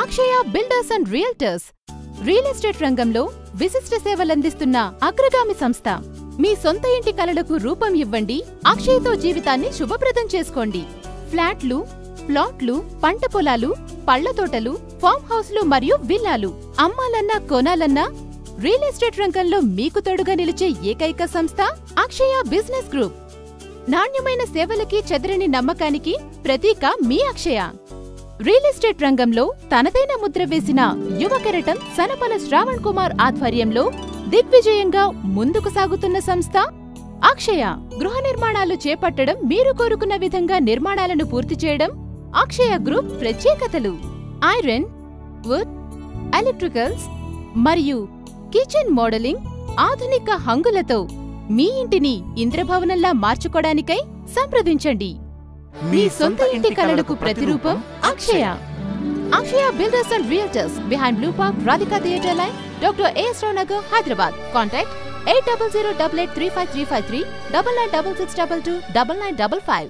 Akshaya builders and realtors real estate రంగంలో విశిష్ట సేవలందిస్తున్న అగ్రగామి సంస్థ. మీ సొంత ఇంటి కలలకు రూపం ఇవ్వండి. అక్షయతో జీవితాన్ని శుభప్రదం చేసుకోండి. ఫ్లాట్లు, ప్లాట్లు, పంట పొలాలు, పళ్ల తోటలు, ఫామ్ హౌస్లు మరియు విల్లాలు అమ్మాలన్నా కొనాలన్నా రియల్ ఎస్టేట్ రంగంలో మీకు తోడుగా నిలిచే ఏకైక సంస్థ అక్షయ బిజినెస్ గ్రూప్. నాణ్యమైన సేవలకి చెదరని నమ్మకానికి ప్రతీక మీ అక్షయ. రియల్ ఎస్టేట్ రంగంలో తనదైన ముద్ర వేసిన యువ కెరటం సనపన శ్రావణ్ కుమార్ ఆధ్వర్యంలో దిగ్విజయంగా ముందుకు సాగుతున్న సంస్థ అక్షయ. గృహ నిర్మాణాలు చేపట్టడం, మీరు కోరుకున్న విధంగా నిర్మాణాలను పూర్తి చేయడం అక్షయ గ్రూప్ ప్రత్యేకతలు. ఐరన్, వుడ్, ఎలక్ట్రికల్స్ మరియు కిచెన్ మోడలింగ్, ఆధునిక హంగులతో మీ ఇంటిని ఇంద్రభవనంలా మార్చుకోవడానికై సంప్రదించండి. మీ సొంత ఇంటి కలలకు ప్రతిరూపం Akshaya. Akshaya builders and realtors, behind blue park, Radhika theatre line, doctor A.S. Rao Nagar, Hyderabad. Contact 8008835353 996622 9955.